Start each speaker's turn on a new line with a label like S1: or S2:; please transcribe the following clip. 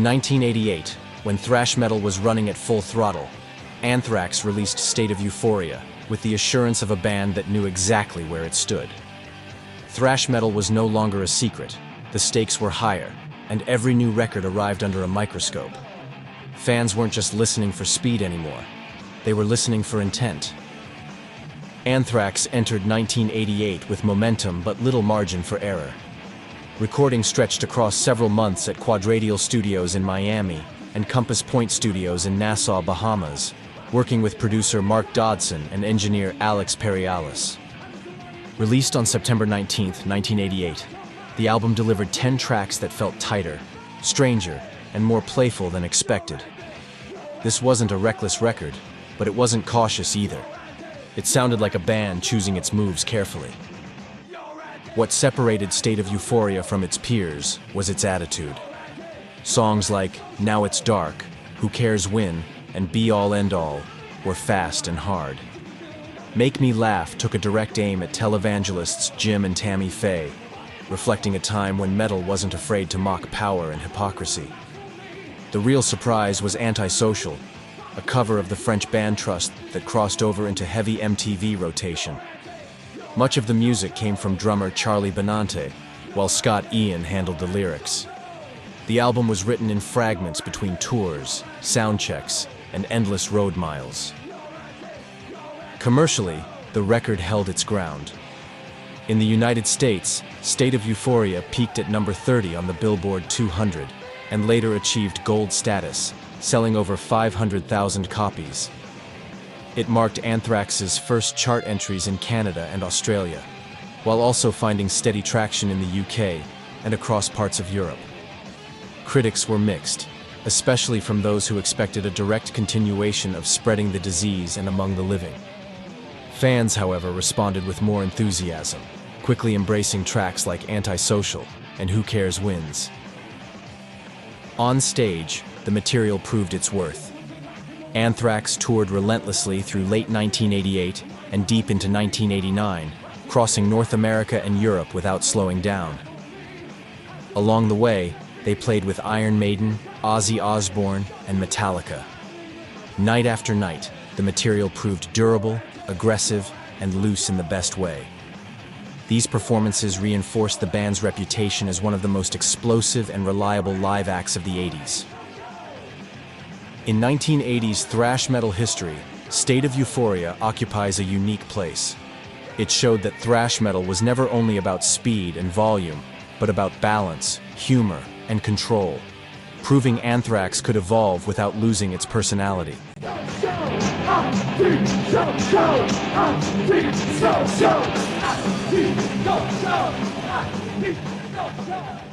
S1: 1988, when thrash metal was running at full throttle, Anthrax released State of Euphoria with the assurance of a band that knew exactly where it stood. Thrash metal was no longer a secret, the stakes were higher, and every new record arrived under a microscope. Fans weren't just listening for speed anymore, they were listening for intent. Anthrax entered 1988 with momentum but little margin for error. Recording stretched across several months at Quadradial Studios in Miami and Compass Point Studios in Nassau, Bahamas, working with producer Mark Dodson and engineer Alex Perialis. Released on September 19, 1988, the album delivered 10 tracks that felt tighter, stranger, and more playful than expected. This wasn't a reckless record, but it wasn't cautious either. It sounded like a band choosing its moves carefully. What separated State of Euphoria from its peers was its attitude. Songs like Now It's Dark, Who Cares When, and Be All End All were fast and hard. Make Me Laugh took a direct aim at televangelists Jim and Tammy Faye, reflecting a time when metal wasn't afraid to mock power and hypocrisy. The real surprise was Antisocial, a cover of the French band Trust that crossed over into heavy MTV rotation. Much of the music came from drummer Charlie Benante, while Scott Ian handled the lyrics. The album was written in fragments between tours, sound checks, and endless road miles. Commercially, the record held its ground. In the United States, State of Euphoria peaked at number 30 on the Billboard 200 and later achieved gold status, selling over 500,000 copies. It marked Anthrax's first chart entries in Canada and Australia, while also finding steady traction in the UK and across parts of Europe. Critics were mixed, especially from those who expected a direct continuation of spreading the disease and among the living. Fans, however, responded with more enthusiasm, quickly embracing tracks like Antisocial and Who Cares Wins. On stage, the material proved its worth. Anthrax toured relentlessly through late 1988 and deep into 1989, crossing North America and Europe without slowing down. Along the way, they played with Iron Maiden, Ozzy Osbourne, and Metallica. Night after night, the material proved durable, aggressive, and loose in the best way. These performances reinforced the band's reputation as one of the most explosive and reliable live acts of the 80s. In 1980s thrash metal history, State of Euphoria occupies a unique place. It showed that thrash metal was never only about speed and volume, but about balance, humor, and control, proving Anthrax could evolve without losing its personality. Antisocial.